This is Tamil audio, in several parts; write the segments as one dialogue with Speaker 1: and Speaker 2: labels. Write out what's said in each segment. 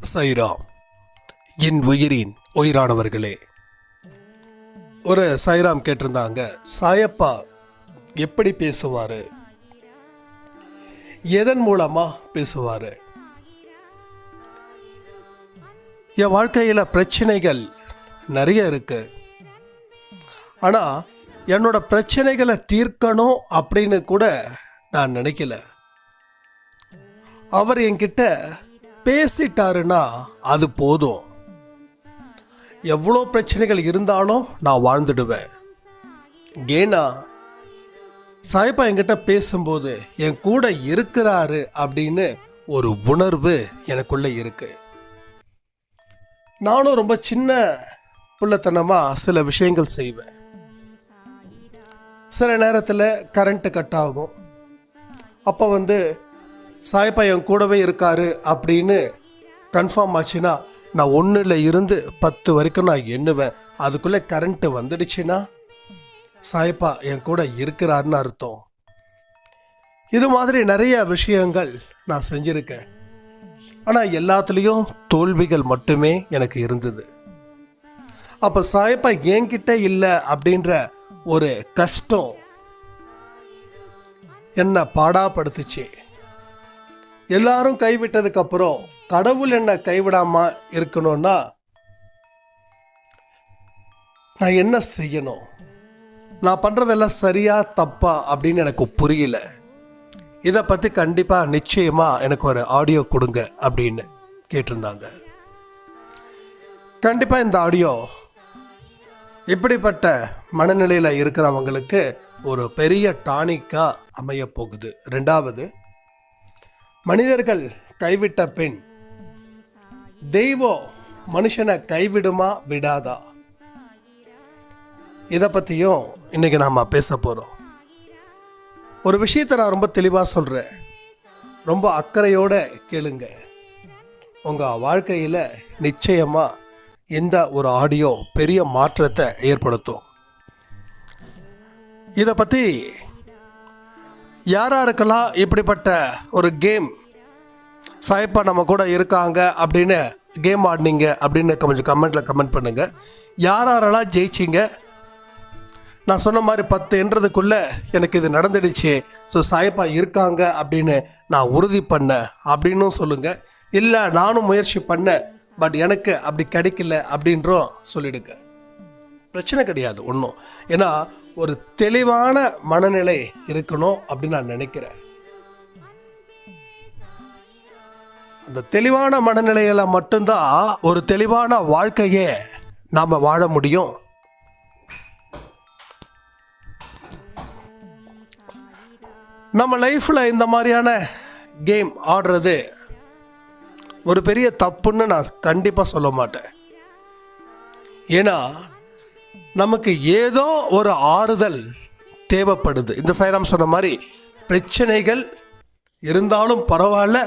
Speaker 1: சைராம், என் உயிரின் உயிரானவர்களே. ஒரு சைராம் கேட்டிருந்தாங்க, சாயப்பா எப்படி பேசுவார், எதன் மூலமா பேசுவார்? என் வாழ்க்கையில் பிரச்சனைகள் நிறைய இருக்கு. ஆனால் என்னோட பிரச்சனைகளை தீர்க்கணும் அப்படின்னு கூட நான் நினைக்கல. அவர் என்கிட்ட பேசிட்டாருன்னா அது போதும். எவ்வளோ பிரச்சனைகள் இருந்தாலும் நான் வாழ்ந்துடுவேன். ஏன்னா சாயப்பா என்கிட்ட பேசும்போது என் கூட இருக்கிறாரு அப்படின்னு ஒரு உணர்வு எனக்குள்ளே இருக்கு. நானும் ரொம்ப சின்ன பிள்ளைத்தனமாக சில விஷயங்கள் செய்வேன். சில நேரத்தில் கரண்ட்டு கட் ஆகும். அப்போ சாயப்பா என் கூடவே இருக்காரு அப்படின்னு கன்ஃபார்ம் ஆச்சுன்னா நான் 1ல் இருந்து 10 வரைக்கும் நான் எண்ணுவேன். அதுக்குள்ளே கரண்ட்டு வந்துடுச்சுன்னா சாயப்பா என் கூட இருக்கிறாருன்னு அர்த்தம். இது மாதிரி நிறைய விஷயங்கள் நான் செஞ்சுருக்கேன். ஆனால் எல்லாத்துலேயும் தோல்விகள் மட்டுமே எனக்கு இருந்தது. அப்போ சாயப்பா என்கிட்ட இல்லை அப்படின்ற ஒரு கஷ்டம் என்னை பாடாப்படுத்துச்சு. எல்லாரும் கைவிட்டதுக்கப்புறம் கடவுள் என்னை கைவிடாமல் இருக்கணும்னா நான் என்ன செய்யணும்? நான் பண்ணுறதெல்லாம் சரியா தப்பா அப்படின்னு எனக்கு புரியல. இதை பற்றி கண்டிப்பாக நிச்சயமாக எனக்கு ஒரு ஆடியோ கொடுங்க அப்படின்னு கேட்டிருந்தாங்க. கண்டிப்பாக இந்த ஆடியோ இப்படிப்பட்ட மனநிலையில் இருக்கிறவங்களுக்கு ஒரு பெரிய டானிக்காக அமைய போகுது. 2வது, மனிதர்கள் கைவிட்ட பின் தெய்வம் மனுஷனை கைவிடுமா விடாதா? இதை பற்றியும் இன்னைக்கு நாம் பேச போகிறோம். ஒரு விஷயத்தை நான் ரொம்ப தெளிவாக சொல்கிறேன், ரொம்ப அக்கறையோடு கேளுங்க. உங்கள் வாழ்க்கையில் நிச்சயமாக இந்த ஒரு ஆடியோ பெரிய மாற்றத்தை ஏற்படுத்தும். இதை பற்றி யாராருக்கெல்லாம் இப்படிப்பட்ட ஒரு கேம் சாயப்பா நம்ம கூட இருக்காங்க அப்படின்னு கேம் ஆடினீங்க அப்படின்னு கொஞ்சம் கமெண்ட்டில் கமெண்ட் பண்ணுங்கள். யாரெல்லாம் ஜெயிச்சிங்க? நான் சொன்ன மாதிரி 10 என்றதுக்குள்ளே எனக்கு இது நடந்துடுச்சு, ஸோ சாயப்பா இருக்காங்க அப்படின்னு நான் உறுதி பண்ணேன் அப்படின்னும் சொல்லுங்கள். இல்லை நானும் முயற்சி பண்ணேன், பட் எனக்கு அப்படி கிடைக்கல அப்படின்றும் சொல்லிடுங்க. பிரச்சனை கிடையாது ஒன்றும். ஏன்னா ஒரு தெளிவான மனநிலை இருக்கணும் அப்படின்னு நான் நினைக்கிறேன். அந்த தெளிவான மனநிலையில் மட்டும்தான் ஒரு தெளிவான வாழ்க்கையை நாம் வாழ முடியும். நம்ம லைஃப்பில் இந்த மாதிரியான கேம் ஆடுறது ஒரு பெரிய தப்புன்னு நான் கண்டிப்பாக சொல்ல மாட்டேன். ஏன்னா நமக்கு ஏதோ ஒரு ஆறுதல் தேவைப்படுது. இந்த சாய்ராம் சொன்ன மாதிரி பிரச்சனைகள் இருந்தாலும் பரவாயில்ல,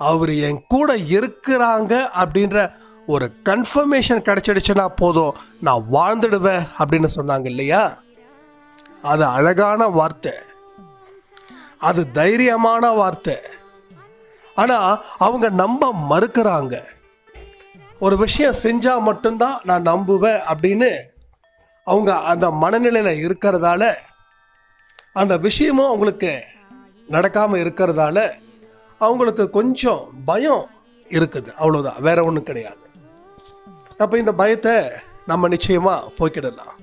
Speaker 1: அவர் என் கூட இருக்கிறாங்க அப்படின்ற ஒரு கன்ஃபர்மேஷன் கிடைச்சிடுச்சுன்னா போதும், நான் வாழ்ந்துடுவேன் அப்படின்னு சொன்னாங்க இல்லையா? அது அழகான வார்த்தை, அது தைரியமான வார்த்தை. ஆனால் அவங்க நம்ப மறுக்கிறாங்க. ஒரு விஷயம் செஞ்சால் மட்டும்தான் நான் நம்புவேன் அப்படின்னு அவங்க அந்த மனநிலையில் இருக்கிறதால, அந்த விஷயமும் அவங்களுக்கு நடக்காமல் இருக்கிறதால அவங்களுக்கு கொஞ்சம் பயம் இருக்குது, அவ்வளோதான், வேற ஒன்றும் கிடையாது. அப்போ இந்த பயத்தை நம்ம நிச்சயமாக போக்கிடலாம்.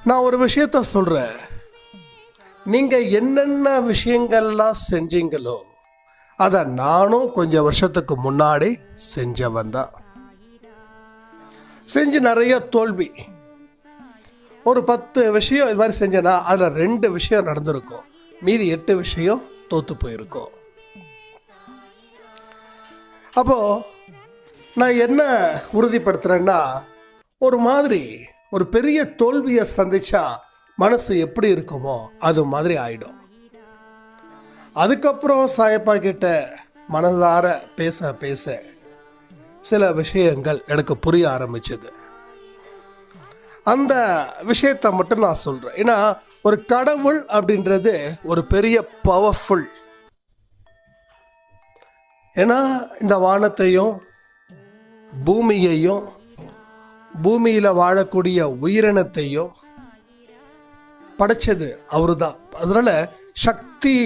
Speaker 1: நான் ஒரு விஷயத்த சொல்கிறேன், நீங்கள் என்னென்ன விஷயங்கள்லாம் செஞ்சீங்களோ அதை நானும் கொஞ்சம் வருஷத்துக்கு முன்னாடி செஞ்சவன் தான். செஞ்சு நிறைய தோல்வி. ஒரு 10 விஷயம் இது மாதிரி செஞ்சேன்னா அதில் 2 விஷயம் நடந்திருக்கும், மீதி 8 விஷயம் தோற்று போயிருக்கும். அப்போது நான் என்ன உறுதிப்படுத்துகிறேன்னா, ஒரு மாதிரி ஒரு பெரிய தோல்வியை சந்திச்சா மனசு எப்படி இருக்குமோ அது மாதிரி ஆயிடும். அதுக்கப்புறம் சாயப்பா கிட்ட மனதார பேச பேச சில விஷயங்கள் எனக்கு புரிய ஆரம்பிச்சது. அந்த விஷயத்தை மட்டும் நான் சொல்கிறேன். ஏன்னா ஒரு கடவுள் அப்படின்றது ஒரு பெரிய பவர்ஃபுல் ஏன்னா இந்த வானத்தையும் பூமியையும் பூமியில் வாழக்கூடிய உயிரினத்தையும் படைச்சது அவரு தான். அதனால் சக்தி,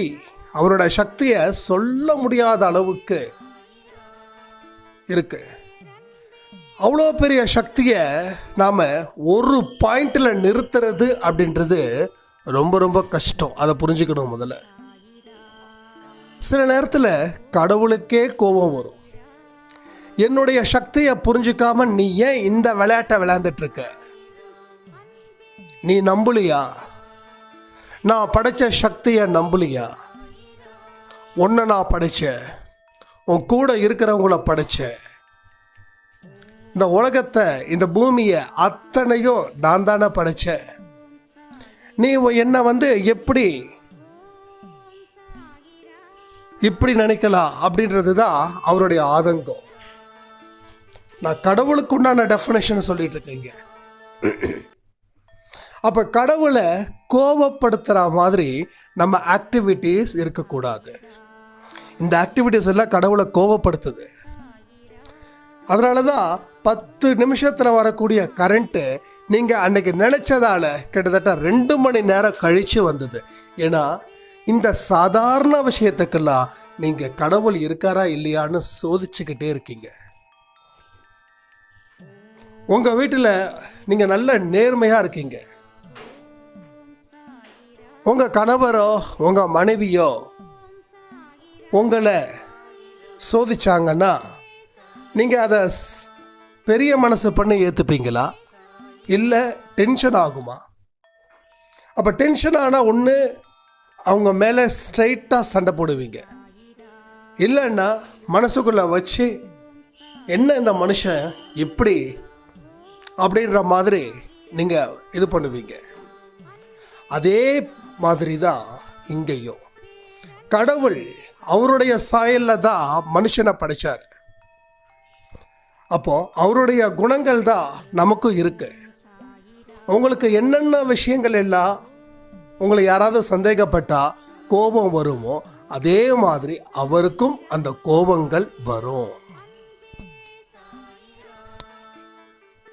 Speaker 1: அவரோட சக்தியை சொல்ல முடியாத அளவுக்கு இருக்கு. அவ்வளோ பெரிய சக்தியை நாம் ஒரு பாயிண்டில் நிறுத்துறது அப்படின்றது ரொம்ப ரொம்ப கஷ்டம். அதை புரிஞ்சுக்கணும். முதல்ல சில நேரத்தில் கடவுளுக்கே கோபம் வரும். என்னுடைய சக்தியை புரிஞ்சுக்காம நீ ஏன் இந்த விளையாட்டை விளையாண்டுட்டுருக்க? நீ நம்பலையா? நான் படைச்ச சக்தியை நம்பலையா? ஒன்றை நான் படைச்சேன், உன் கூட இருக்கிறவங்கள படைச்சேன், இந்த உலகத்தை, இந்த பூமியை அத்தனையும் நான் தானே படைச்சேன். நீ என்னை இப்படி நினைக்கலாம் அப்படின்றது தான் அவருடைய ஆதங்கம். நான் கடவுளுக்கு உண்டான டெஃபினேஷனை சொல்லிட்டு இருக்கேங்க. அப்போ கடவுளை கோபப்படுத்துகிற மாதிரி நம்ம ஆக்டிவிட்டீஸ் இருக்கக்கூடாது. இந்த ஆக்டிவிட்டீஸ் எல்லாம் கடவுளை கோபப்படுத்துது. அதனால தான் 10 நிமிஷத்தில் வரக்கூடிய கரண்ட்டு நீங்கள் அன்னைக்கு நினச்சதால கிட்டத்தட்ட 2 மணி நேரம் கழித்து வந்தது. ஏன்னா இந்த சாதாரண விஷயத்துக்கெல்லாம் நீங்கள் கடவுள் இருக்காரா இல்லையான்னு சோதிச்சுக்கிட்டே இருக்கீங்க. உங்கள் வீட்டில் நீங்கள் நல்ல நேர்மையாக இருக்கீங்க. உங்கள் கணவரோ உங்கள் மனைவியோ உங்களை சோதிச்சாங்கன்னா நீங்கள் அதை பெரிய மனசு பண்ணி ஏற்றுப்பீங்களா, இல்லை டென்ஷன் ஆகுமா? அப்போ டென்ஷன் ஆனால் ஒன்று அவங்க மேலே ஸ்ட்ரைட்டாக சண்டை போடுவீங்க, இல்லைன்னா மனசுக்குள்ளே வச்சு என்ன இந்த மனுஷன் இப்படி அப்படின்ற மாதிரி நீங்கள் இது பண்ணுவீங்க. அதே மாதிரி தான் இங்கேயும் கடவுள் அவருடைய சாயலில் தான் மனுஷனை படைச்சார். அப்போ அவருடைய குணங்கள் தான் நமக்கும் இருக்கு. உங்களுக்கு என்னென்ன விஷயங்கள் எல்லாம் உங்களை யாராவது சந்தேகப்பட்டா கோபம் வருமோ அதே மாதிரி அவருக்கும் அந்த கோபங்கள் வரும்.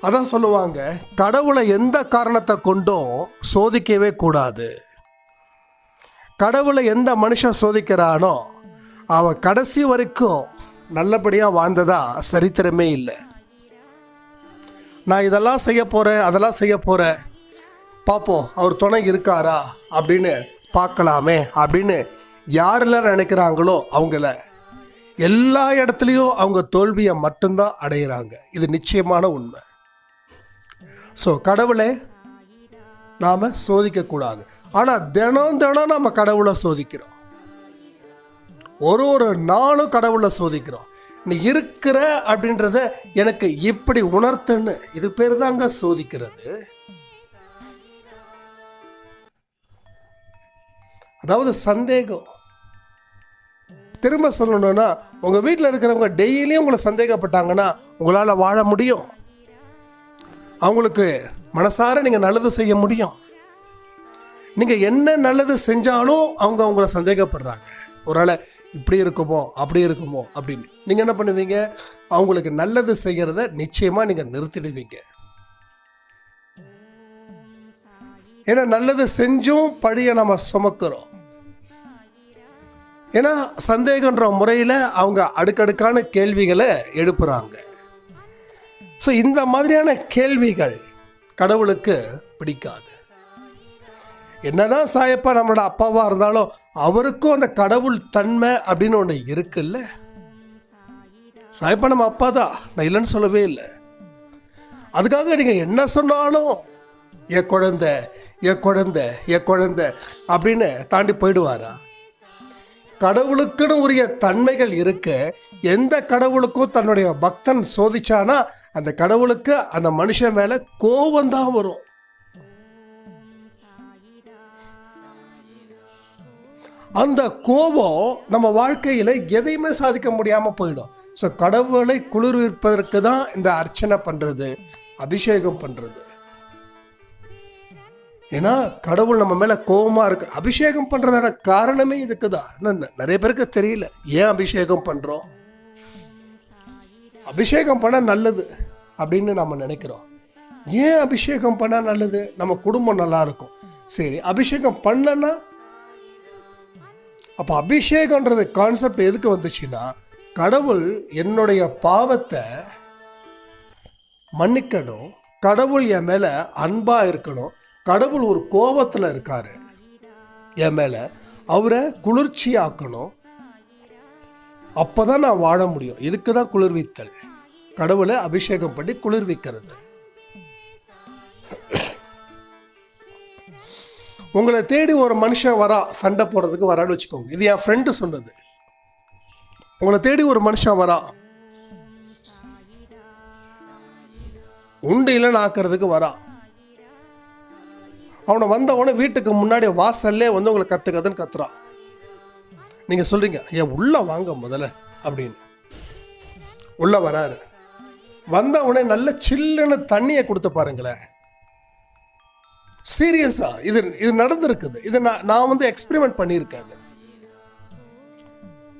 Speaker 1: அதான் சொல்லுவாங்க, கடவுளை எந்த காரணத்தை கொண்டும் சோதிக்கவே கூடாது. கடவுளை எந்த மனுஷன் சோதிக்கிறானோ அவன் கடைசி வரைக்கும் நல்லபடியாக வாழ்ந்ததா சரித்திரமே இல்லை. நான் இதெல்லாம் செய்ய போகிறேன், அதெல்லாம் செய்ய போகிறேன், பார்ப்போம் அவர் துணை இருக்காரா அப்படின்னு பார்க்கலாமே அப்படின்னு யாரெல்லாம் நினைக்கிறாங்களோ அவங்கள எல்லா இடத்துலையும் அவங்க தோல்வியை மட்டும்தான் அடைகிறாங்க. இது நிச்சயமான உண்மை. ஸோ கடவுளை நாம் சோதிக்கக்கூடாது. ஆனால் தினம் தினம் நம்ம கடவுளை சோதிக்கிறோம். ஒரு நாளும் கடவுளை சோதிக்கிறோம். நீ இருக்கிற அப்படின்றத எனக்கு இப்படி உணர்த்துன்னு, இது பேர் தாங்க சோதிக்கிறது. அதாவது சந்தேகம். திரும்ப சொல்லணும்னா உங்கள் வீட்டில் இருக்கிறவங்க டெய்லியும் உங்களை சந்தேகப்பட்டாங்கன்னா உங்களால் வாழ முடியும். அவங்களுக்கு மனசார நீங்கள் நல்லது செய்ய முடியும். நீங்கள் என்ன நல்லது செஞ்சாலும் அவங்க அவங்கள சந்தேகப்படுறாங்க. ஒரு ஆளை இப்படி இருக்குமோ அப்படி இருக்குமோ அப்படின்னு நீங்கள் என்ன பண்ணுவீங்க? அவங்களுக்கு நல்லது செய்கிறத நிச்சயமாக நீங்கள் நிறுத்திடுவீங்க. ஏன்னா நல்லது செஞ்சும் பழியை நம்ம சுமக்கிறோம். ஏன்னா சந்தேகன்ற முறையில் அவங்க அடுக்கடுக்கான கேள்விகளை எழுப்புறாங்க. ஸோ இந்த மாதிரியான கேள்விகள் கடவுளுக்கு பிடிக்காது. என்னதான் சாயப்பா நம்மளோட அப்பாவாக இருந்தாலும் அவருக்கும் அந்த கடவுள் தன்மை அப்படின்னு ஒன்று இருக்குல்ல. சாயப்பா நம்ம அப்பா தான், நான் இல்லைன்னு சொல்லவே இல்லை. அதுக்காக நீங்கள் என்ன சொன்னாலும் என் குழந்தை என் குழந்தை என் குழந்தை அப்படின்னு தாண்டி போயிடுவாரா? கடவுளுக்குன்னு உரிய தன்மைகள் இருக்கு. எந்த கடவுளுக்கும் தன்னுடைய பக்தன் சோதிச்சானா அந்த கடவுளுக்கு அந்த மனுஷன் மேலே கோபம்தான் வரும். அந்த கோபம் நம்ம வாழ்க்கையில் எதையுமே சாதிக்க முடியாமல் போயிடும். ஸோ கடவுளை குளிர்விப்பதற்கு தான் இந்த அர்ச்சனை பண்ணுறது, அபிஷேகம் பண்ணுறது. ஏன்னா கடவுள் நம்ம மேலே கோபமாக இருக்கு. அபிஷேகம் பண்ணுறதோட காரணமே இதுக்கு தான். நிறைய பேருக்கு தெரியல ஏன் அபிஷேகம் பண்ணுறோம். அபிஷேகம் பண்ண நல்லது அப்படின்னு நம்ம நினைக்கிறோம். ஏன் அபிஷேகம் பண்ண நல்லது? நம்ம குடும்பம் நல்லா இருக்கும். சரி, அபிஷேகம் பண்ணனா அப்போ அபிஷேகன்றது கான்செப்ட் எதுக்கு வந்துச்சுன்னா, கடவுள் என்னுடைய பாவத்தை மன்னிக்கணும், கடவுள் என் மேலே அன்பாக இருக்கணும், கடவுள் ஒரு கோபத்தில் இருக்காரு என் மேலே, அவரை குளிர்ச்சியாக்கணும், அப்போ தான் நான் வாழ முடியும். இதுக்கு தான் குளிர்வித்தல், கடவுளை அபிஷேகம் பண்ணி குளிர்விக்கிறது. உங்களை தேடி ஒரு மனுஷன் வரா, சண்டை போடுறதுக்கு வரான்னு வச்சுக்கோங்க. இது என் ஃப்ரெண்டு சொன்னது. உங்களை தேடி ஒரு மனுஷன் வரா, உண்டு இல்லைன்னு ஆக்கிறதுக்கு வரா. அவனை வந்தவொடனே வீட்டுக்கு முன்னாடி வாசல்லே வந்து உங்களை கத்துன்னு கத்துறான். நீங்கள் சொல்கிறீங்க, ஏன் உள்ளே வாங்க முதல்ல அப்படின்னு. உள்ளே வராரு. வந்தவொடனே நல்ல சில்லுன்னு தண்ணியை கொடுத்து பாருங்களேன். சீரியஸாக இது நடந்திருக்குது. இது நான் வந்து எக்ஸ்பெரிமெண்ட் பண்ணியிருக்கேன்.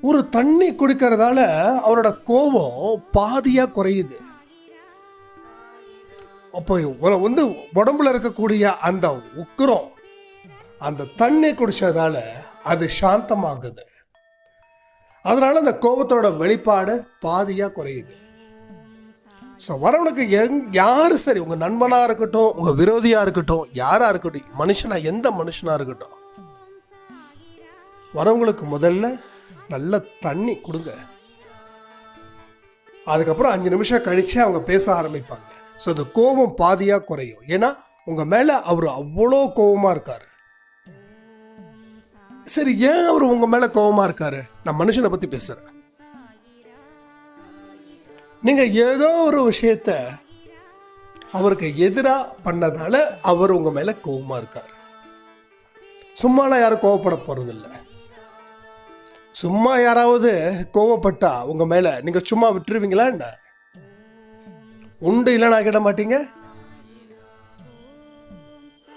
Speaker 1: ஒரு தண்ணி குடிக்கிறதால அவரோட கோபம் பாதியாக குறையுது. அப்போ வந்து உடம்புல இருக்கக்கூடிய அந்த உக்கிரம் அந்த தண்ணி குடிச்சதால அது சாந்தமாகுது. அதனால அந்த கோபத்தோட வெளிப்பாடு பாதியாக குறையுது. ஸோ வரவனுக்கு யார் சரி, உங்கள் நண்பனாக இருக்கட்டும், உங்கள் விரோதியாக இருக்கட்டும், யாராக இருக்கட்டும், மனுஷனாக எந்த மனுஷனாக இருக்கட்டும், வரவங்களுக்கு முதல்ல நல்ல தண்ணி கொடுங்க. அதுக்கப்புறம் 5 நிமிஷம் கழித்து அவங்க பேச ஆரம்பிப்பாங்க. ஸோ இந்த கோபம் பாதியாக குறையும். ஏன்னா உங்கள் மேலே அவர் அவ்வளோ கோபமாக இருக்கார். சரி, ஏன் அவர் உங்கள் மேலே கோபமாக இருக்காரு? நான் மனுஷனை பற்றி பேசுகிறேன். நீங்கள் ஏதோ ஒரு விஷயத்த அவருக்கு எதிராக பண்ணதால அவர் உங்கள் மேலே கோபமாக இருக்கார். சும்மாலாம் யாரும் கோவப்பட போகிறதில்ல. சும்மா யாராவது கோவப்பட்டா உங்கள் மேலே நீங்கள் சும்மா விட்டுருவீங்களா என்ன? உண்டு இல்லைன்னு ஆகிட மாட்டீங்க.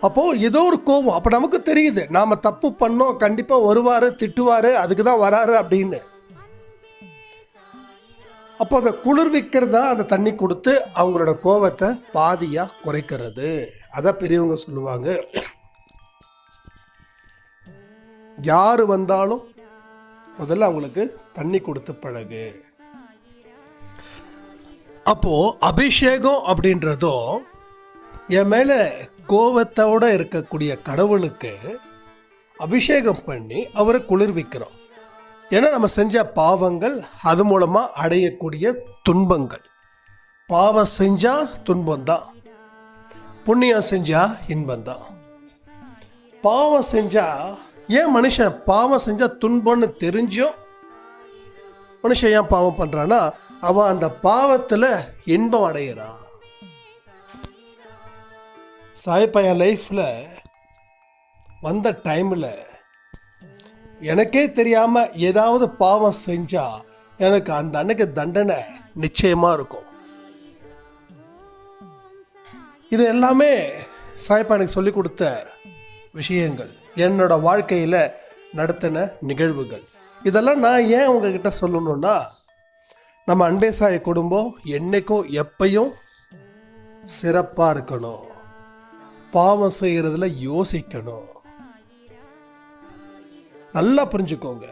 Speaker 1: அப்போது ஏதோ ஒரு கோபம். அப்போ நமக்கு தெரியுது நாம் தப்பு பண்ணோம், கண்டிப்பாக வருவார், திட்டுவார், அதுக்கு தான் வராரு அப்படின்னு. அப்போ அதை குளிர்விக்கிறதா அந்த தண்ணி கொடுத்து அவங்களோட கோபத்தை பாதியாக குறைக்கிறது. அதான் பெரியவங்க சொல்லுவாங்க, யார் வந்தாலும் முதல்ல அவங்களுக்கு தண்ணி கொடுத்து பழகு. அப்போது அபிஷேகம் அப்படின்றதோ என் மேலே கோபத்தோடு இருக்கக்கூடிய கடவுளுக்கு அபிஷேகம் பண்ணி அவரை குளிர்விக்கிறோம். ஏன்னா நம்ம செஞ்ச பாவங்கள், அது மூலமாக அடையக்கூடிய துன்பங்கள். பாவம் செஞ்சால் துன்பம்தான், புண்ணியம் செஞ்சால் இன்பந்தான். பாவம் செஞ்சால் ஏன் மனுஷன் பாவம் செஞ்சால் துன்பம்னு தெரிஞ்சும் மனுஷன் ஏன் பாவம் பண்ணுறான்னா, அவன் அந்த பாவத்தில் இன்பம் அடைகிறான். சாயப்பா என் லைஃப்பில் வந்த டைமில் எனக்கே தெரியாமல் ஏதாவது பாவம் செஞ்சால் எனக்கு அந்த அன்னைக்கு தண்டனை நிச்சயமாக இருக்கும். இது எல்லாமே சாயப்பா எனக்கு சொல்லி கொடுத்த விஷயங்கள், என்னோட வாழ்க்கையில் நடத்தின நிகழ்வுகள். இதெல்லாம் நான் ஏன் உங்ககிட்ட சொல்லணுன்னா, நம்ம அன்பே சாய் குடும்பம் என்றைக்கும் எப்பையும் சிறப்பாக இருக்கணும், பாவம் செய்கிறதுல யோசிக்கணும். நல்லா புரிஞ்சுக்கோங்க,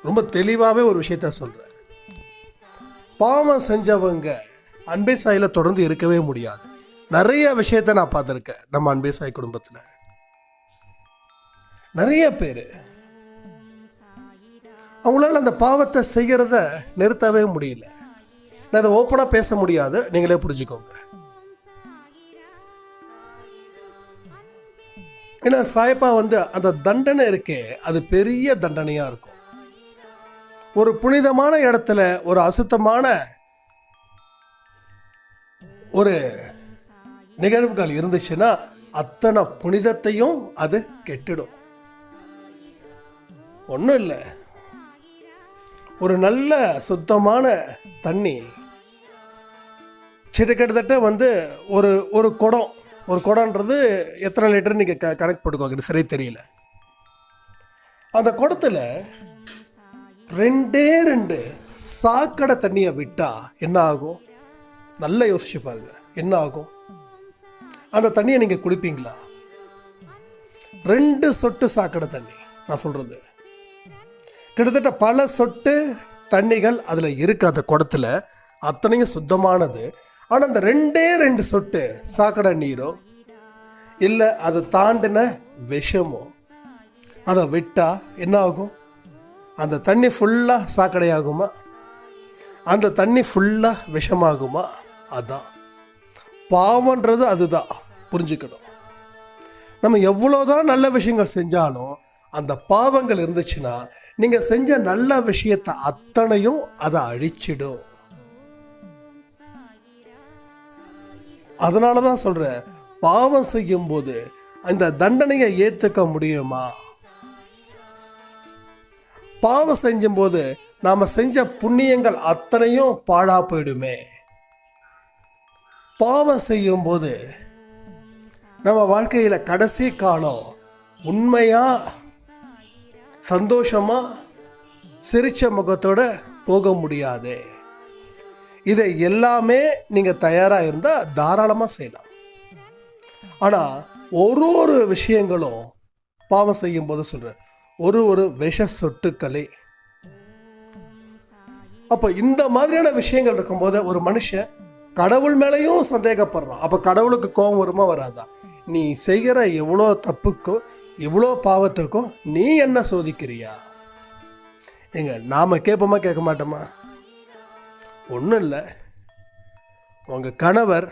Speaker 1: ரொம்ப தெளிவாகவே ஒரு விஷயத்த சொல்கிறேன். பாவம் செஞ்சவங்க அன்பே சாயில் தொடர்ந்து இருக்கவே முடியாது. நிறைய விஷயத்த நான் பார்த்துருக்கேன் நம்ம அன்பே சாய் குடும்பத்தில். நிறைய பேர் அவங்களால அந்த பாவத்தை செய்கிறத நிறுத்தவே முடியல. நான் அதை ஓப்பனாக பேச முடியாது, நீங்களே புரிஞ்சுக்கோங்க. ஏன்னா சாயப்பா வந்து அந்த தண்டனை இருக்கே, அது பெரிய தண்டனையாக இருக்கும். ஒரு புனிதமான இடத்துல ஒரு அசுத்தமான ஒரு நிகழ்வுகள் இருந்துச்சுன்னா அத்தனை புனிதத்தையும் அது கெட்டுடும். ஒன்றும் இல்லை, ஒரு நல்ல சுத்தமான தண்ணி கிட்டத்தட்ட வந்து ஒரு குடம், ஒரு குடம்ன்றது எத்தனை லிட்டர் நீங்கள் கணக்கு போட்டுக்கோங்க, சரி தெரியல. அந்த குடத்தில் 2 சாக்கடை தண்ணியை விட்டா என்ன ஆகும்? நல்லா யோசிச்சு பாருங்க, என்ன ஆகும்? அந்த தண்ணியை நீங்க குடிப்பீங்களா? 2 சொட்டு சாக்கடை தண்ணி நான் சொல்றது, கிட்டத்தட்ட பல சொட்டு தண்ணிகள் அதில் இருக்கு. அந்த குடத்துல அத்தனையும் சுத்தமானது. ஆனால் அந்த 2 சொட்டு சாக்கடை நீரோ இல்லை அதை தாண்டின விஷமோ அதை விட்டா என்ன ஆகும்? அந்த தண்ணி ஃபுல்லாக சாக்கடையாகுமா? அந்த தண்ணி ஃபுல்லாக விஷமாகுமா? அதான் பாவன்றது, அதுதான் புரிஞ்சுக்கணும். நம்ம எவ்வளோதான் நல்ல விஷயங்கள் செஞ்சாலும் அந்த பாவங்கள் இருந்துச்சுன்னா நீங்கள் செஞ்ச நல்ல விஷயத்தை அத்தனையும் அதை அழிச்சிடும். அதனால தான் சொல்கிறேன், பாவம் செய்யும்போது அந்த தண்டனையை ஏற்றுக்க முடியுமா? பாவம் செஞ்சும்போது நாம் செஞ்ச புண்ணியங்கள் அத்தனையும் பாழா போயிடுமே. பாவம் செய்யும்போது நம்ம வாழ்க்கையில் கடைசி காலம் உண்மையாக சந்தோஷமாக சிரிச்ச முகத்தோட போக முடியாது. இதை எல்லாமே நீங்கள் தயாராக இருந்தால் தாராளமாக செய்யலாம். ஆனால் ஒரு விஷயங்களும் பாவம் செய்யும்போது சொல்கிறேன், ஒரு விஷ சொட்டுக்களே. அப்போ இந்த மாதிரியான விஷயங்கள் இருக்கும்போது ஒரு மனுஷன் கடவுள் மேலேயும் சந்தேகப்படுறான். அப்போ கடவுளுக்கு கோபம் வருமா வராதா? நீ செய்கிற எவ்வளோ தப்புக்கும் இவ்வளோ பாவத்துக்கும் நீ என்ன சோதிக்கிறியா? நாம் கேட்போமா கேட்க மாட்டோமா? ஒன்றும் இல்லை, உங்கள் கணவர்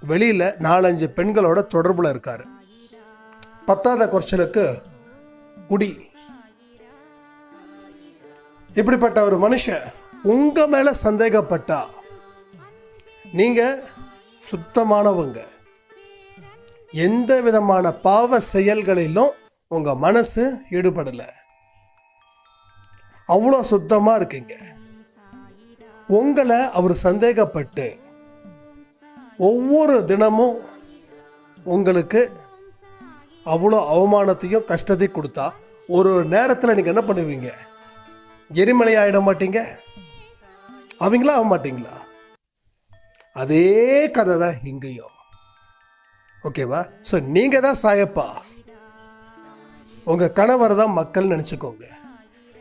Speaker 1: வெளியில் 4-5 பெண்களோட தொடர்பில் இருக்கார். பத்தாத குறைச்சலுக்கு குடி. இப்படிப்பட்ட ஒரு மனுஷன் உங்கள் மேலே சந்தேகப்பட்டா நீங்கள் சுத்தமானவங்க, எந்த விதமான பாவ செயல்களிலும் உங்கள் மனசு ஈடுபடலை, அவ்வளோ சுத்தமாக இருக்கீங்க. உங்களை அவர் சந்தேகப்பட்டு ஒவ்வொரு தினமும் உங்களுக்கு அவ்வளோ அவமானத்தையும் கஷ்டத்தையும் கொடுத்தா ஒரு நேரத்தில் நீங்கள் என்ன பண்ணுவீங்க? எரிமலை ஆகிட மாட்டீங்க? அவங்களா ஆக மாட்டீங்களா? அதே கதை தான் இங்கேயும். ஓகேவா? ஸோ நீங்கள் தான் சாயப்பா, உங்கள் கணவர் தான் மக்கள் நினச்சிக்கோங்க.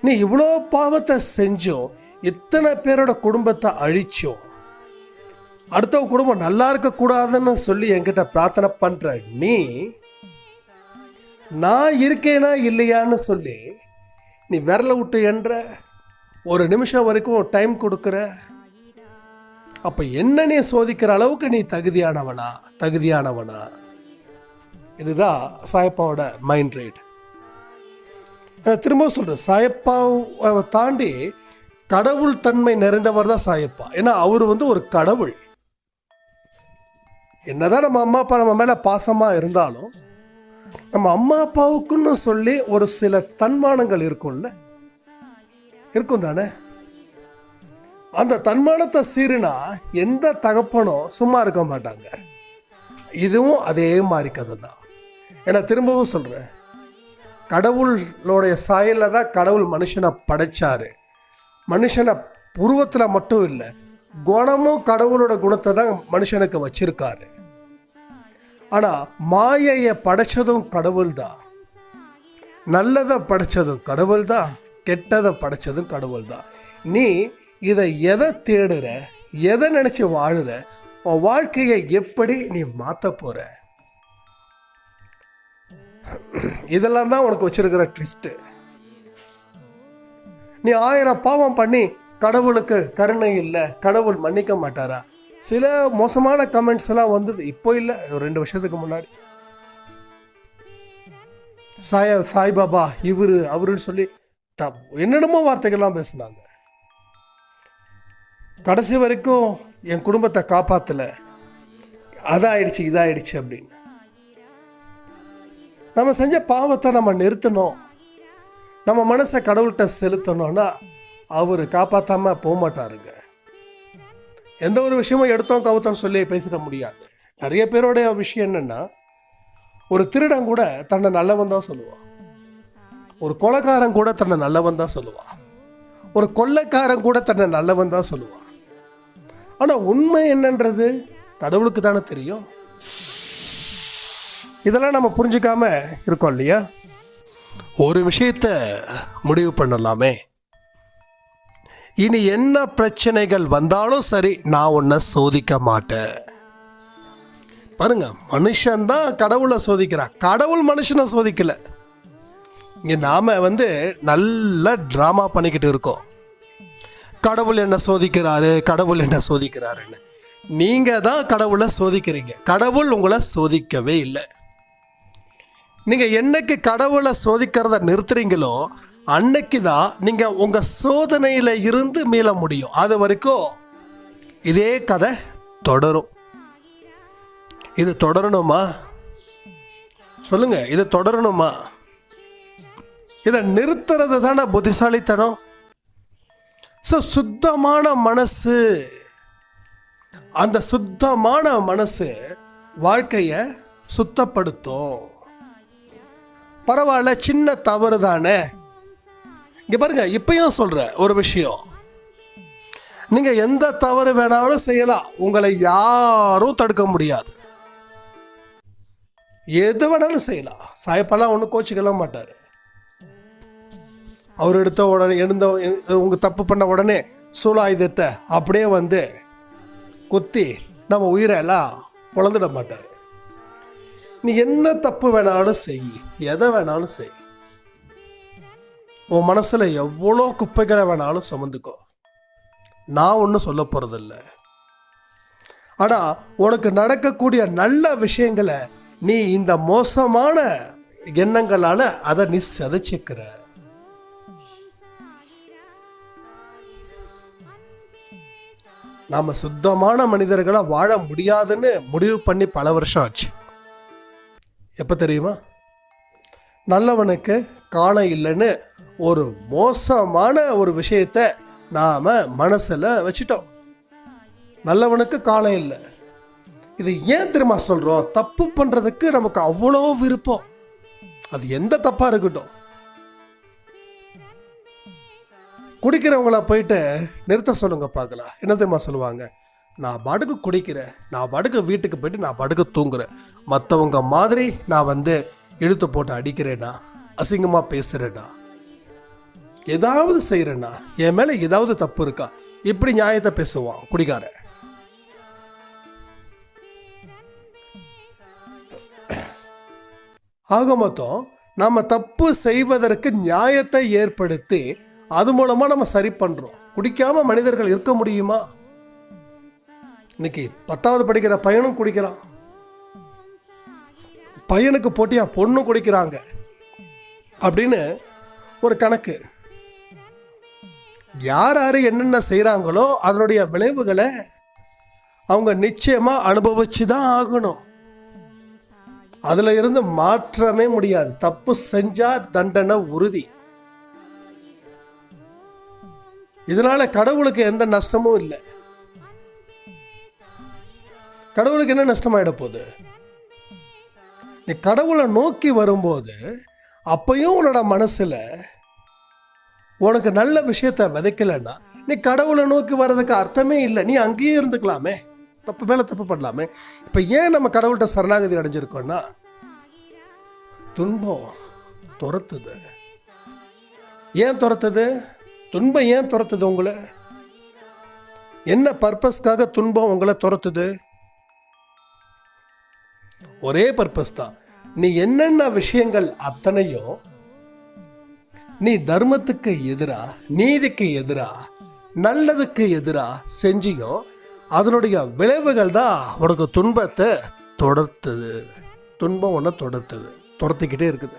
Speaker 1: நீ இவ்வளோ பாவத்தை செஞ்சோம், இத்தனை பேரோட குடும்பத்தை அழிச்சோம், அடுத்தவங்க குடும்பம் நல்லா இருக்கக்கூடாதுன்னு சொல்லி என்கிட்ட பிரார்த்தனை பண்ணுற நீ, நான் இருக்கேனா இல்லையான்னு சொல்லி நீ விரல விட்டு என்ற ஒரு நிமிஷம் வரைக்கும் டைம் கொடுக்குற. அப்போ என்ன நீ சோதிக்கிற அளவுக்கு நீ தகுதியானவனா? இதுதான் சாயப்பாவோட மைண்ட் ரைட். திரும்ப சொல்கிறேன், சாயப்பாவை தாண்டி கடவுள் தன்மை நிறைந்தவர் தான் சாயப்பா. ஏன்னா அவர் ஒரு கடவுள். என்னதான் நம்ம அம்மா அப்பா நம்ம மேலே பாசமாக இருந்தாலும் நம்ம அம்மா அப்பாவுக்குன்னு சொல்லி ஒரு சில தன்மானங்கள் இருக்கும் தானே. அந்த தன்மானத்தை சீறினா எந்த தகப்பனும் சும்மா இருக்க மாட்டாங்க. இதுவும் அதே மாதிரி கதை தான். ஏன்னா திரும்பவும் சொல்கிறேன், கடவுளோடைய சாயலில் தான் கடவுள் மனுஷனை படைச்சாரு. மனுஷனை உருவத்தில் மட்டும் இல்லை, குணமும் கடவுளோட குணத்தை தான் மனுஷனுக்கு வச்சிருக்காரு. ஆனால் மாயையை படைச்சதும் கடவுள் தான், நல்லதை படைச்சதும் கடவுள் தான், கெட்டதை படைச்சதும் கடவுள் தான். நீ இதை எதை தேடுற, எதை நினச்சி வாழுற, உன் வாழ்க்கையை எப்படி நீ மாற்ற போகிற, இதெல்லாம் தான் உனக்கு வச்சிருக்கிற ட்விஸ்ட்டு. நீ 1000 பாவம் பண்ணி கடவுளுக்கு கருணை இல்லை, கடவுள் மன்னிக்க மாட்டாரா? சில மோசமான கமெண்ட்ஸ் எல்லாம் வந்தது, இப்போ இல்லை, 2 வருஷத்துக்கு முன்னாடி. சாய்பாபா அவருன்னு சொல்லி என்னென்னமோ வார்த்தைகள்லாம் பேசினாங்க. கடைசி வரைக்கும் என் குடும்பத்தை காப்பாற்றலை, அதாயிடுச்சு இதாயிடுச்சு அப்படின்னு. நம்ம செஞ்ச பாவத்தை நம்ம நிறுத்தணும், நம்ம மனசை கடவுள்கிட்ட செலுத்தணும்னா அவர் காப்பாற்றாமல் போக மாட்டாருங்க. எந்த ஒரு விஷயமும் எடுத்தோம் கவுத்தோன்னு சொல்லி பேசிட முடியாது. நிறைய பேரோடைய விஷயம் என்னென்னா, ஒரு திருடன் கூட தன்னை நல்லவன் தான் சொல்லுவான், ஒரு கொலைக்காரன் கூட தன்னை நல்லவன் தான் சொல்லுவான். ஒரு கொள்ளைக்காரன் கூட தன்னை நல்லவன் தான் சொல்லுவான். ஆனால் உண்மை என்னன்றது கடவுளுக்கு தானே தெரியும். இதெல்லாம் நம்ம புரிஞ்சுக்காம இருக்கோம் இல்லையா? ஒரு விஷயத்த முடிவு பண்ணலாமே, இனி என்ன பிரச்சனைகள் வந்தாலும் சரி நான் உன்னை சோதிக்க மாட்டேன். பாருங்க, மனுஷன்தான் கடவுளை சோதிக்கிறான், கடவுள் மனுஷனை சோதிக்கல. இங்கே நாம் நல்ல ட்ராமா பண்ணிக்கிட்டு இருக்கோம். கடவுள் என்ன சோதிக்கிறாரு, கடவுள் என்ன சோதிக்கிறாருன்னு. நீங்கள் தான் கடவுளை சோதிக்கிறீங்க, கடவுள் உங்களை சோதிக்கவே இல்லை. நீங்கள் என்னைக்கு கடவுளை சோதிக்கிறத நிறுத்துறீங்களோ அன்னைக்கு தான் நீங்கள் உங்கள் சோதனையில் இருந்து மீள முடியும். அது வரைக்கும் இதே கதை தொடரும். இது தொடரணுமா? சொல்லுங்க, இது தொடரணுமா? இதை நிறுத்துறது தானே புத்திசாலித்தனம். சுத்தமான மனசு, அந்த சுத்தமான மனசு வாழ்க்கையை சுத்தப்படுத்தும். பரவாயில்ல, சின்ன தவறு தானே. இங்கே பாருங்க, இப்பயும் சொல்ற ஒரு விஷயம், நீங்க எந்த தவறு வேணாலும் செய்யலாம், உங்களை யாரும் தடுக்க முடியாது. எது வேணாலும் செய்யலாம். சாயப்பெல்லாம் ஒன்றும் கோச்சிக்கலாம் மாட்டார். அவர் எடுத்த உடனே உங்க தப்பு பண்ண உடனே சூலாயுதத்தை அப்படியே குத்தி நம்ம உயிரை எல்லாம் பொழந்துட மாட்டார். நீ என்ன தப்பு வேணாலும் செய், எதை வேணாலும் செய், உன் மனசுல எவ்வளோ குப்பைகளை வேணாலும் சுமந்துக்கோ, நான் ஒன்றும் சொல்ல போறதில்ல. ஆனா உனக்கு நடக்கக்கூடிய நல்ல விஷயங்களை நீ இந்த மோசமான எண்ணங்களால அதை நீ சிதைச்சிக்கிற. நாம சுத்தமான மனிதர்களை வாழ முடியாதுன்னு முடிவு பண்ணி பல வருஷம் ஆச்சு. எப்போ தெரியுமா? நல்லவனுக்கு காலம் இல்லைன்னு ஒரு மோசமான ஒரு விஷயத்தை நாம் மனசில் வச்சிட்டோம். நல்லவனுக்கு காலம் இல்லை. இது ஏன் தெரியுமா சொல்கிறோம்? தப்பு பண்ணுறதுக்கு நமக்கு அவ்வளோ விருப்பம். அது எந்த தப்பாக இருக்கட்டும். குடிக்கிறவங்கள போயிட்டு நிறுத்த சொல்லுங்க பார்க்கலாம். என்ன தெரியுமா சொல்லுவாங்க? நான் பாட்டுக்கு குடிக்கிறேன், நான் பாட்டுக்கு வீட்டுக்கு போயிட்டு நான் பாட்டுக்கு தூங்குறேன், மற்றவங்க மாதிரி நான் இழுத்து போட்டு அடிக்கிறேன்னா, அசிங்கமாக பேசுகிறேன்னா, ஏதாவது செய்கிறேன்னா, என் மேலே ஏதாவது தப்பு இருக்கா, இப்படி நியாயத்தை பேசுவான் குடிக்காரன். ஆக மொத்தம் நம்ம தப்பு செய்வதற்கு நியாயத்தை ஏற்படுத்தி அது மூலமா நம்ம சரி பண்றோம். குடிக்காம மனிதர்கள் இருக்க முடியுமா? இன்னைக்கு 10வது படிக்கிற பையனும் குடிக்கிறான், பையனுக்கு போட்டியா பொண்ணு குடிக்கிறாங்க அப்படின்னு ஒரு கணக்கு. யார் யார் என்னென்ன செய்கிறாங்களோ அதனுடைய விளைவுகளை அவங்க நிச்சயமா அனுபவிச்சு தான் ஆகணும். அதுல இருந்து மாற்றமே முடியாது. தப்பு செஞ்சா தண்டனை உறுதி. இதனால கடவுளுக்கு எந்த நஷ்டமும் இல்லை. கடவுளுக்கு என்ன நஷ்டமாயிட போகுது? நீ கடவுளை நோக்கி வரும்போது அப்பயும் உன்னோட மனசுல உனக்கு நல்ல விஷயத்த விதைக்கலன்னா நீ கடவுளை நோக்கி வர்றதுக்கு அர்த்தமே இல்லை. நீ அங்கேயே இருந்துக்கலாமே, தப்பு மேலே தப்பு பண்ணலாமே. இப்போ ஏன் நம்ம கடவுள்கிட்ட சரணாகதி அடைஞ்சிருக்கோம்னா, துன்பம் துரத்துது. ஏன் துரத்துது? துன்பம் ஏன் துரத்துது உங்களை? என்ன பர்பஸ்க்காக துன்பம் உங்களை துரத்துது? ஒரே பர்பஸ் தான். நீ என்னென்ன விஷயங்கள் அத்தனையும் நீ தர்மத்துக்கு எதிரா, நீதிக்கு எதிரா, நல்லதுக்கு எதிரா செஞ்சியோ அதனுடைய விளைவுகள் தான் உனக்கு துன்பத்தை தொடர்த்துது. துன்பம் ஒன்று தொடர்த்துது, துரத்திக்கிட்டே இருக்குது.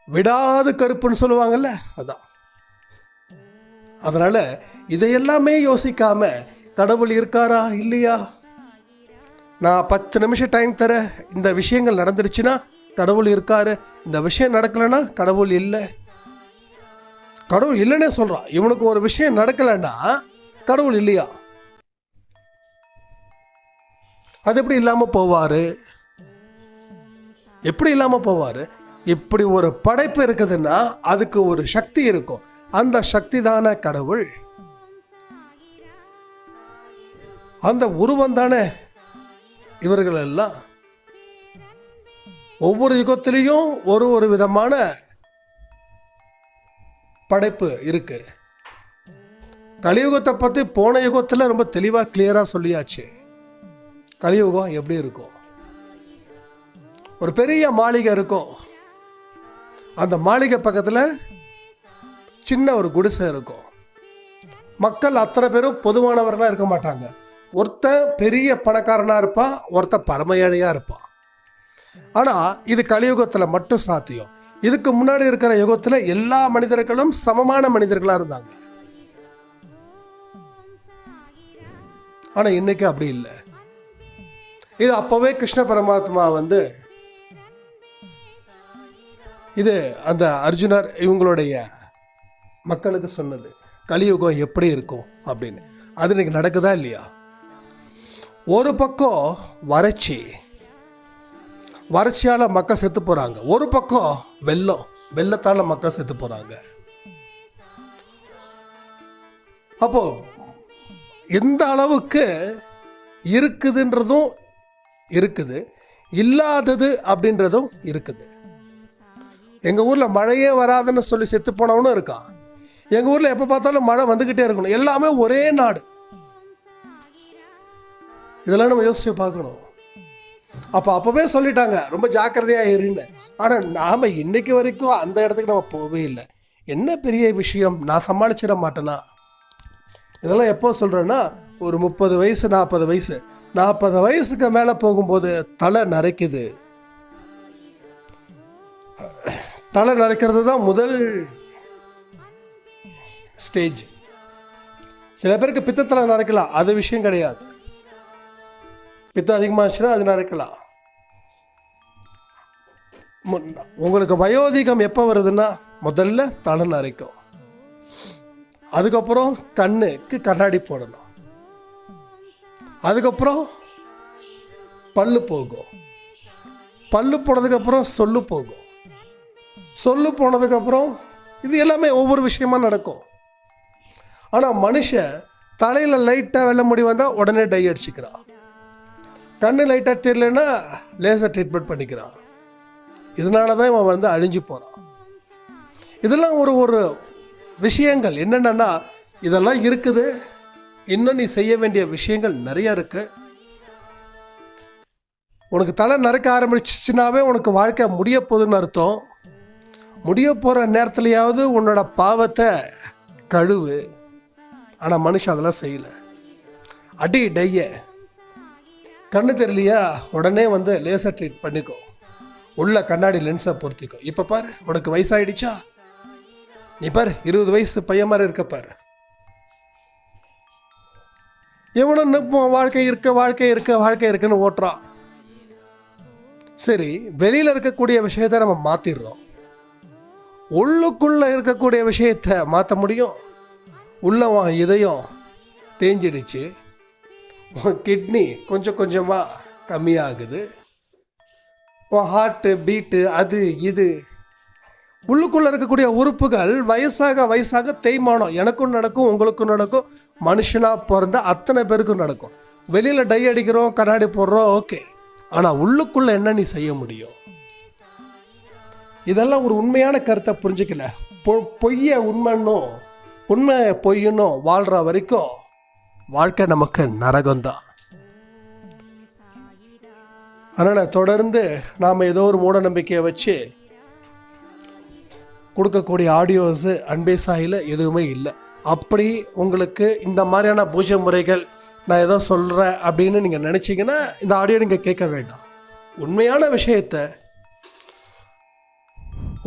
Speaker 1: விடாது கருப்புன்னு சொல்லுவாங்கல்ல, அதான். அதனால இதையெல்லாமே யோசிக்காம கடவுள் இருக்காரா இல்லையா, நான் 10 நிமிஷம் டைம் தரேன், இந்த விஷயங்கள் நடந்துருச்சுன்னா கடவுள் இருக்காரு, இந்த விஷயம் நடக்கலைன்னா கடவுள் இல்லை. கடவுள் இல்லைன்னே சொல்றான். இவனுக்கு ஒரு விஷயம் நடக்கலைன்னா கடவுள் இல்லையா? அது எப்படி இல்லாம போவாரு? எப்படி இல்லாம போவாரு? இப்படி ஒரு படைப்பு இருக்குதுன்னா அதுக்கு ஒரு சக்தி இருக்கும். அந்த சக்தி தானே கடவுள். அந்த உருவம் தானே இவர்கள் எல்லாம். ஒவ்வொரு யுகத்திலையும் ஒரு விதமான படைப்பு இருக்கு. கலியுகத்தை பற்றி போன யுகத்தில் ரொம்ப தெளிவாக கிளியராக சொல்லியாச்சு. கலியுகம் எப்படி இருக்கும்? ஒரு பெரிய மாளிகை இருக்கும். அந்த மாளிகை பக்கத்தில் சின்ன ஒரு குடிசை இருக்கும். மக்கள் அத்தனை பேரும் பொதுவானவர்களாக இருக்க மாட்டாங்க. ஒருத்தன் பெரிய பணக்காரனாக இருப்பான், ஒருத்தன் பரம ஏழையாக இருப்பான். ஆனால் இது கலியுகத்தில் மட்டும் சாத்தியம். இதுக்கு முன்னாடி இருக்கிற யுகத்தில் எல்லா மனிதர்களும் சமமான மனிதர்களாக இருந்தாங்க. ஆனால் இன்னைக்கு அப்படி இல்லை. இது அப்போவே கிருஷ்ண பரமாத்மா இது அந்த அர்ஜுனர் இவங்களுடைய மக்களுக்கு சொன்னது, கலியுகம் எப்படி இருக்கும் அப்படின்னு. அது இன்னைக்கு நடக்குதா இல்லையா? ஒரு பக்கம் வறட்சியால் மக்கள் செத்து போகிறாங்க, ஒரு பக்கம் வெள்ளத்தால் மக்கள் செத்து போகிறாங்க. அப்போ எந்த அளவுக்கு இருக்குதுன்றதும் இருக்குது, இல்லாதது அப்படின்றதும் இருக்குது. எங்கள் ஊரில் மழையே வராதுன்னு சொல்லி செத்து போனவனும் இருக்கான். எங்கள் ஊரில் எப்போ பார்த்தாலும் மழை வந்துக்கிட்டே இருக்கணும். எல்லாமே ஒரே நாடு. இதெல்லாம் நம்ம யோசிச்சு பார்க்கணும். அப்போவே சொல்லிட்டாங்க ரொம்ப ஜாக்கிரதையாக இருன்னு. ஆனால் நாம் இன்னைக்கு வரைக்கும் அந்த இடத்துக்கு நம்ம போகவே இல்லை. என்ன பெரிய விஷயம், நான் சமாளிச்சிட மாட்டேனா? இதெல்லாம் எப்போ சொல்கிறேன்னா, ஒரு 30 வயசு 40 வயசு 40 வயசுக்கு மேலே போகும்போது தலை நரைக்குது. தலை நரைக்கிறது தான் முதல் ஸ்டேஜ். சில பேருக்கு பித்தத்தலை நரைக்கலாம், அது விஷயம் கிடையாது. பித்தம் அதிகமாச்சுன்னா அது நரைக்கலாம். உங்களுக்கு வயோதிகம் எப்போ வருதுன்னா முதல்ல தலை நரைக்கும். அதுக்கப்புறம் கண்ணுக்கு கண்ணாடி போடணும். அதுக்கப்புறம் பல்லு போகும். பல்லு போனதுக்கப்புறம் சொல்லு போகும். சொல்லு போனதுக்கப்புறம் இது எல்லாமே ஒவ்வொரு விஷயமா நடக்கும். ஆனால் மனுஷன் தலையில் லைட்டாக வெள்ளை முடி வந்தால் உடனே டை அடிச்சுக்கிறான். கண்ணு லைட்டாக தெரியலன்னா லேசர் ட்ரீட்மெண்ட் பண்ணிக்கிறான். இதனால தான் இவன் அழிஞ்சு போகிறான். இதெல்லாம் ஒரு விஷயங்கள் என்னென்னா, இதெல்லாம் இருக்குது. இன்னும் நீ செய்ய வேண்டிய விஷயங்கள் நிறைய இருக்குது. உனக்கு தலை நரைக்க ஆரம்பிச்சிச்சுனாவே உனக்கு வாழ்க்கை முடிய போகுதுன்னு அர்த்தம். முடிய போகிற நேரத்துலையாவது உன்னோட பாவத்தை கழுவு. ஆனால் மனுஷன் அதெல்லாம் செய்யலை. அடி டைய. கண்ணு தெரியலையா, உடனே லேசர் ட்ரீட் பண்ணிக்கோ. உள்ள கண்ணாடி லென்ஸை பொருத்திக்கோ. இப்போ பாரு, உனக்கு வயசாகிடுச்சா? நீ பாரு 20 வயசு பையன் மாதிரி இருக்க பாரு. எவனும் நிற்போம், வாழ்க்கை இருக்குன்னு ஓட்டுறான். சரி, வெளியில் இருக்கக்கூடிய விஷயத்தை நம்ம மாற்றிடுறோம். உள்ளுக்குள்ளே இருக்கக்கூடிய விஷயத்தை மாற்ற முடியும்? உள்ளவன் இதயம் தேஞ்சிடுச்சு, உன் கிட்னி கொஞ்சம் கொஞ்சமாக கம்மியாகுது, உன் ஹார்ட்டு பீட்டு அது இது, உள்ளுக்குள்ளே இருக்கக்கூடிய உறுப்புகள் வயசாக தேய்மானம் எனக்கும் நடக்கும், உங்களுக்கும் நடக்கும், மனுஷனாக பிறந்த அத்தனை பேருக்கும் நடக்கும். வெளியில் டை அடிக்கிறோம், கண்ணாடி போடுறோம், ஓகே. ஆனால் உள்ளுக்குள்ளே என்ன நீ செய்ய முடியும்? இதெல்லாம் ஒரு உண்மையான கருத்தை புரிஞ்சுக்கல. பொய்யை உண்மைன்னும் உண்மையை பொய்யணும் வாழ்கிற வரைக்கும் வாழ்க்கை நமக்கு நரகம்தான். அதனால் தொடர்ந்து நாம் ஏதோ ஒரு மூட நம்பிக்கையை வச்சு கொடுக்கக்கூடிய ஆடியோஸு அன்பே சாயில் எதுவுமே இல்லை. அப்படி உங்களுக்கு இந்த மாதிரியான பூஜை முறைகள் நான் ஏதோ சொல்கிறேன் அப்படின்னு நீங்கள் நினச்சிங்கன்னா இந்த ஆடியோ நீங்கள் கேட்க வேண்டாம். உண்மையான விஷயத்தை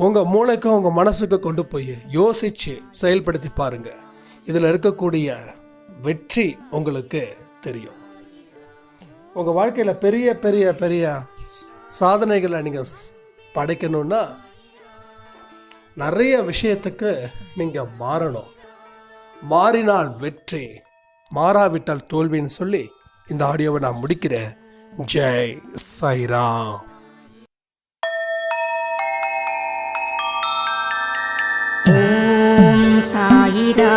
Speaker 1: உங்கள் மூளைக்கும் உங்கள் மனசுக்கு கொண்டு போய் யோசித்து செயல்படுத்தி பாருங்கள். இதில் இருக்கக்கூடிய வெற்றி உங்களுக்கு தெரியும். உங்கள் வாழ்க்கையில் பெரிய பெரிய பெரிய சாதனைகளை நீங்கள் படைக்கணுன்னா நிறைய விஷயத்துக்கு நீங்கள் மாறணும். மாறினால் வெற்றி, மாறாவிட்டால் தோல்வின்னு சொல்லி இந்த ஆடியோவை நான் முடிக்கிறேன். ஜெய் சாய்ராம்.
Speaker 2: சாயிரா.